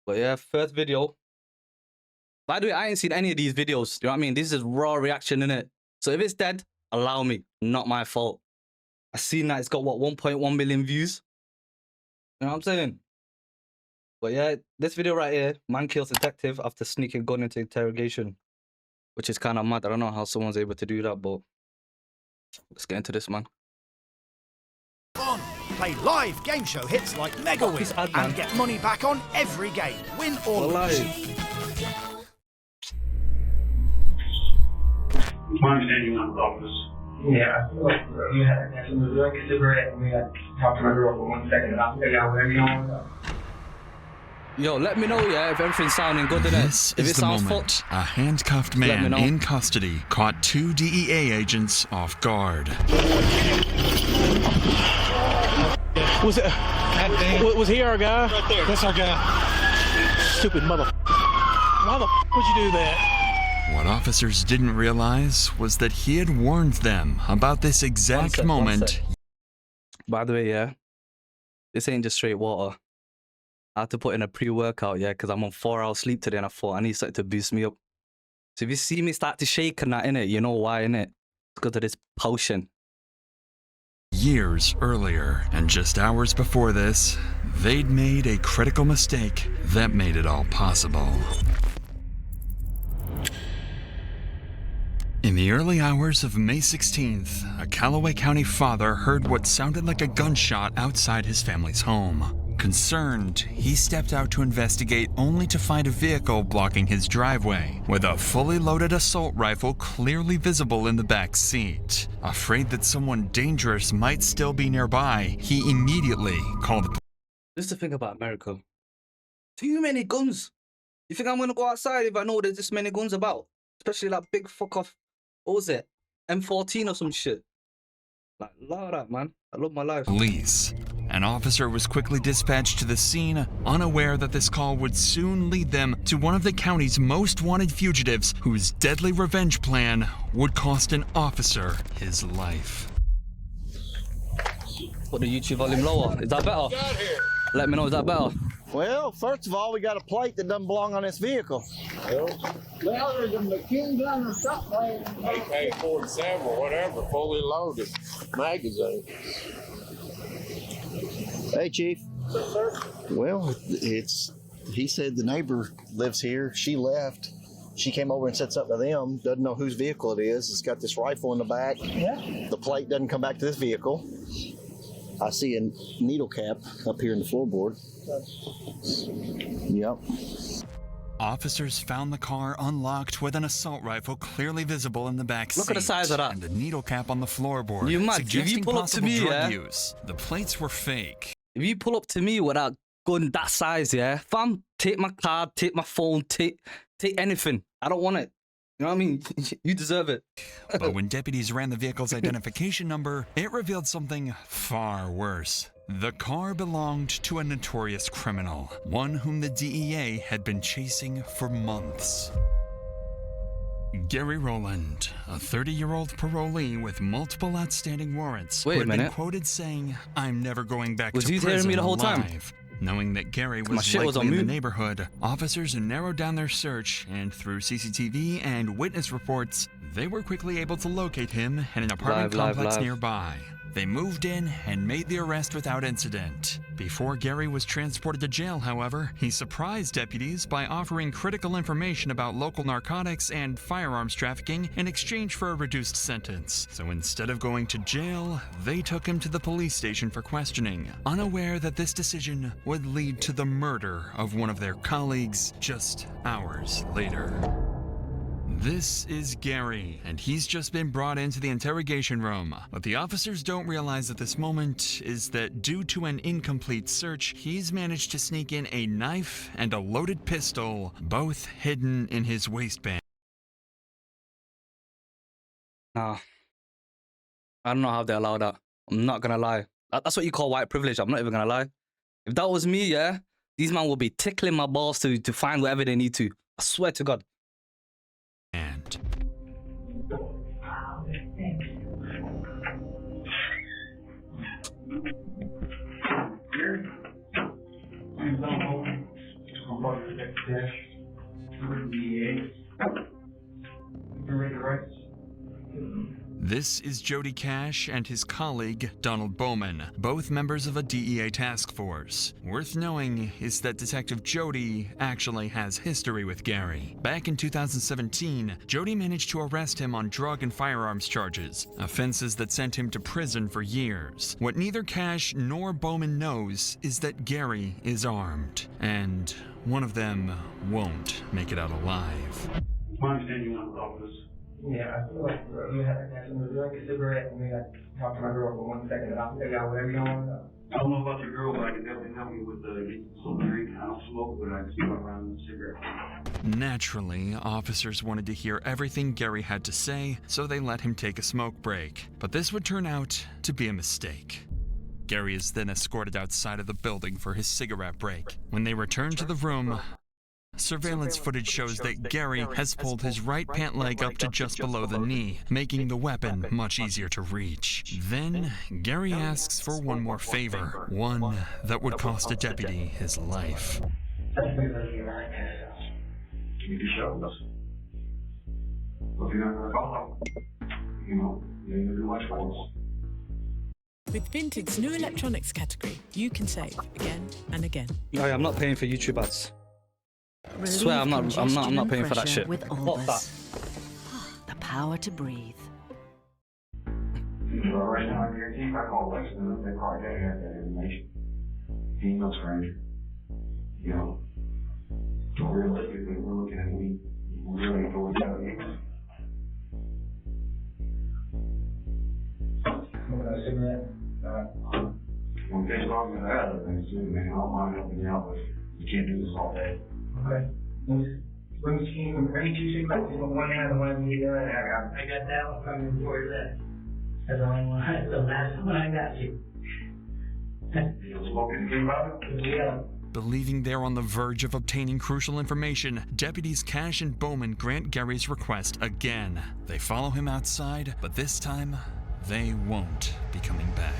But yeah, first video. By the way, I ain't seen any of these videos. You know what I mean? This is raw reaction, innit? So if it's dead, allow me. Not my fault. I seen that it's got, what, 1.1 million views? You know what I'm saying? But yeah, this video right here, man kills detective after sneaking gun into interrogation. Which is kind of mad. I don't know how someone's able to do that, but let's get into this, man. Play live game show hits like Mega Win and get money back on every game. Win or lose. My understanding on the office. Yeah, I feel like you had some like a cigarette and we had talked to my girl for 1 second and I'll figure out whatever you want. Yo, let me know, yeah, if everything's sounding good in it. This is the moment a handcuffed man in custody caught 2 DEA agents off guard. Was he our guy? Right there, that's our guy. Stupid mother. Why the would you do that? What officers didn't realize was that he had warned them about this exact moment. By the way, yeah, this ain't just straight water. I had to put in a pre-workout, yeah, because I'm on 4 hours sleep today and I thought I need something to boost me up. So if you see me start to shake and that, innit, you know why, innit? It's because of this potion. Years earlier, and just hours before this, they'd made a critical mistake that made it all possible. In the early hours of May 16th, a Callaway County father heard what sounded like a gunshot outside his family's home. Concerned, he stepped out to investigate only to find a vehicle blocking his driveway, with a fully loaded assault rifle clearly visible in the back seat. Afraid that someone dangerous might still be nearby, he immediately called the police. This is the thing about America. Too many guns. You think I'm going to go outside if I know there's this many guns about? Especially that big fuck off, what was it? M14 or some shit. Like, love that, man. I love my life. Police. An officer was quickly dispatched to the scene, unaware that this call would soon lead them to one of the county's most wanted fugitives, whose deadly revenge plan would cost an officer his life. Put the YouTube volume lower. Is that better? Let me know, is that better? Well, first of all, we got a plate that doesn't belong on this vehicle. Well, there's a machine gun or something. AK-47 or whatever, fully loaded magazine. Hey, Chief. Yes, sir. Well, he said the neighbor lives here. She left. She came over and said something to them. Doesn't know whose vehicle it is. It's got this rifle in the back. Yeah. The plate doesn't come back to this vehicle. I see a needle cap up here in the floorboard. Yep. Officers found the car unlocked with an assault rifle clearly visible in the back seat. Look at the size of that. And a needle cap on the floorboard, You mad? suggesting If you pull up to possible me, drug yeah? use. The plates were fake. If you pull up to me with that gun that size, yeah, fam, take my card, take my phone, take anything. I don't want it. You know what I mean? You deserve it. But when deputies ran the vehicle's identification number, it revealed something far worse. The car belonged to a notorious criminal, one whom the DEA had been chasing for months. Gary Rowland, a 30-year-old parolee with multiple outstanding warrants, who had been quoted saying, "I'm never going back to prison hearing me the whole time? alive." Knowing that Gary was likely in the neighborhood, officers narrowed down their search, and through CCTV and witness reports, they were quickly able to locate him in an apartment complex nearby. They moved in and made the arrest without incident. Before Gary was transported to jail, however, he surprised deputies by offering critical information about local narcotics and firearms trafficking in exchange for a reduced sentence. So instead of going to jail, they took him to the police station for questioning, unaware that this decision would lead to the murder of one of their colleagues just hours later. This is Gary, and he's just been brought into the interrogation room. What the officers don't realize at this moment is that due to an incomplete search, he's managed to sneak in a knife and a loaded pistol, both hidden in his waistband. Nah. I don't know how they allow that. I'm not gonna lie. That's what you call white privilege. I'm not even gonna lie. If that was me, yeah, these men will be tickling my balls to find whatever they need to. I swear to God. I'm going to protect the cash. With the human rights. This is Jody Cash and his colleague, Donald Bowman, both members of a DEA task force. Worth knowing is that Detective Jody actually has history with Gary. Back in 2017, Jody managed to arrest him on drug and firearms charges, offenses that sent him to prison for years. What neither Cash nor Bowman knows is that Gary is armed, and one of them won't make it out alive. My understanding of the office. Yeah, I feel like you have to drink a cigarette and then talk to my girl for 1 second and I'll figure out whatever you want. I don't know about your girl, but I can definitely help you with some drink. I don't smoke, but I can smoke around with a cigarette. Naturally, officers wanted to hear everything Gary had to say, so they let him take a smoke break. But this would turn out to be a mistake. Gary is then escorted outside of the building for his cigarette break. When they return to the room, surveillance footage shows that Gary has pulled his right pant leg up to just below the knee, making the weapon much easier to reach. Then, Gary asks for one more favor, one that would cost a deputy his life. Can you show us? Well, if you're not going to call them, you know, you ain't going to do much for us. With Vinted's new electronics category, you can save again and again. Oh, yeah, I'm not paying for YouTube ads. I swear I'm not paying for that shit. With What's that? The power to breathe. You know, right now, I guarantee if I call Lexington, they probably gotta have that information. He ain't no stranger. You know, so realistically, we're looking at we really go together. Smoking a cigarette? When things talking to that other things too, man, I don't mind helping you out, but you can't do this all day. Okay. Bring me 2 cigarettes, one hand and one knee there. I got that one coming before that. That's the only one. That's the last one I got you. You don't smoke anything about it? Yeah. Believing they're on the verge of obtaining crucial information, deputies Cash and Bowman grant Gary's request again. They follow him outside, but this time, they won't be coming back.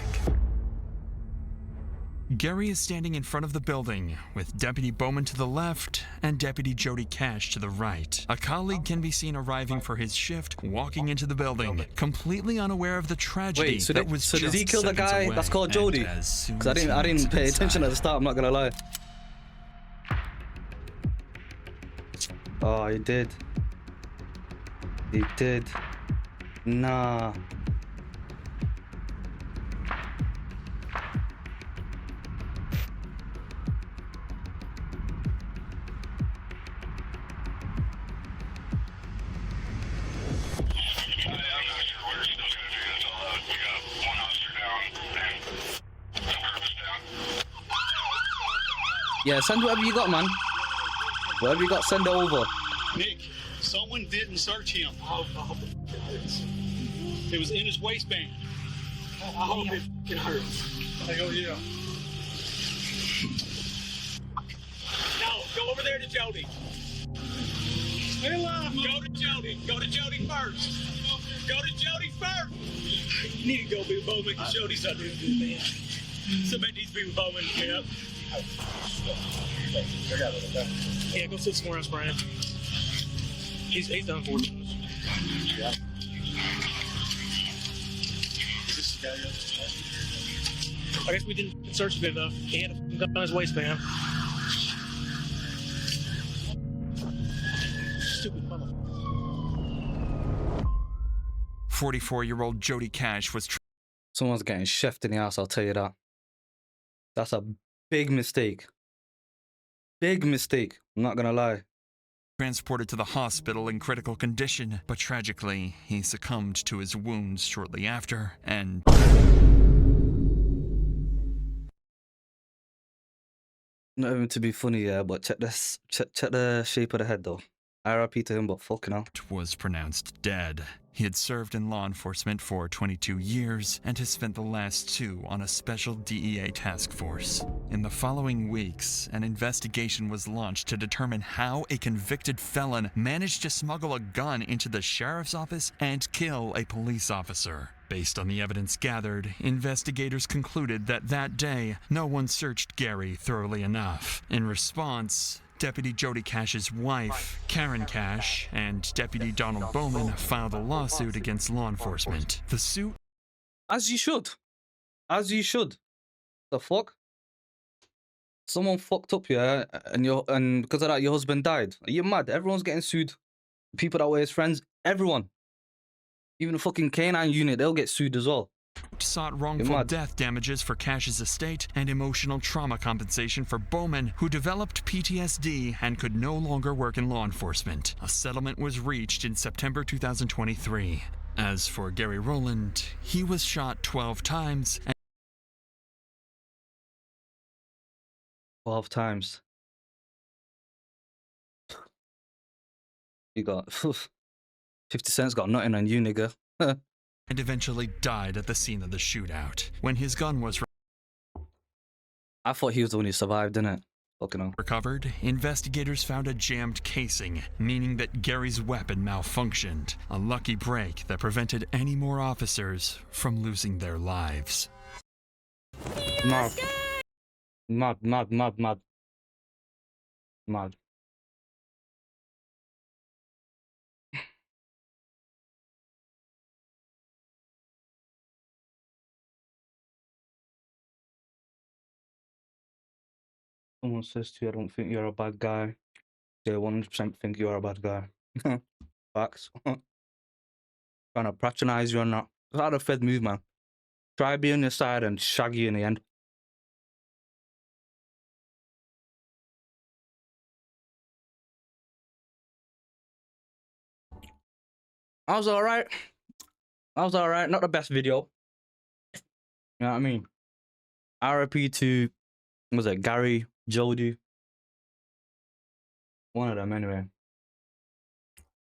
Gary is standing in front of the building, with Deputy Bowman to the left and Deputy Jody Cash to the right. A colleague can be seen arriving for his shift, walking into the building, completely unaware of the tragedy. Wait, so that was did he kill the seconds guy away. that's called Jody? Because I didn't pay attention at the start, I'm not gonna lie. Oh, he did. He did. Nah. Yeah, send whatever you got, man. Whatever you got, send it over. Nick, someone didn't search him. It was in his waistband. I hope it hurts. Hell yeah. No, go over there to Jody. Stay alive, go to Jody. Go to Jody first. Go to Jody first. You need to go be with Bowman because Jody's not doing good, man. Somebody needs to be with Bowman. Yep. Yeah, go sit somewhere else, Brian. He's done for it. Yeah. I guess we didn't search a bit enough. He had a gun on his waistband. Stupid motherfucker. 44-year-old Jody Cash was Someone's getting chefed in the house, I'll tell you that. That's a big mistake. Big mistake. I'm not gonna lie. transported to the hospital in critical condition, but tragically, he succumbed to his wounds shortly after, and not even to be funny, yeah, but check this, check the shape of the head though. RIP to him, but fucking hell. was pronounced dead. He had served in law enforcement for 22 years and has spent the last 2 on a special DEA task force. In the following weeks, an investigation was launched to determine how a convicted felon managed to smuggle a gun into the sheriff's office and kill a police officer. Based on the evidence gathered, investigators concluded that that day, no one searched Gary thoroughly enough. In response, Deputy Jody Cash's wife, Karen Cash, and Deputy Donald Bowman filed a lawsuit against law enforcement. The suit... As you should. As you should. The fuck? Someone fucked up, yeah, and because of that, your husband died. Are you mad? Everyone's getting sued. People that were his friends, everyone. Even the fucking K9 unit, they'll get sued as well. Sought wrongful death damages for Cash's estate and emotional trauma compensation for Bowman, who developed PTSD and could no longer work in law enforcement. A settlement was reached in September 2023. As for Gary Rowland, he was shot 12 times. 12 times. You got 50 Cent's got nothing on you, nigga. And eventually died at the scene of the shootout. When his gun was I thought he was the one who survived, didn't it? Fucking hell. Recovered, investigators found a jammed casing, meaning that Gary's weapon malfunctioned. A lucky break that prevented any more officers from losing their lives. Mad. Mad. Someone says to you, I don't think you're a bad guy. They 100% think you're a bad guy. Facts. Trying to patronize you or not. That's how the Fed move, man. Try be on your side and shag you in the end. I was alright. Not the best video. You know what I mean? RIP to, was it Gary, Jody? One of them anyway.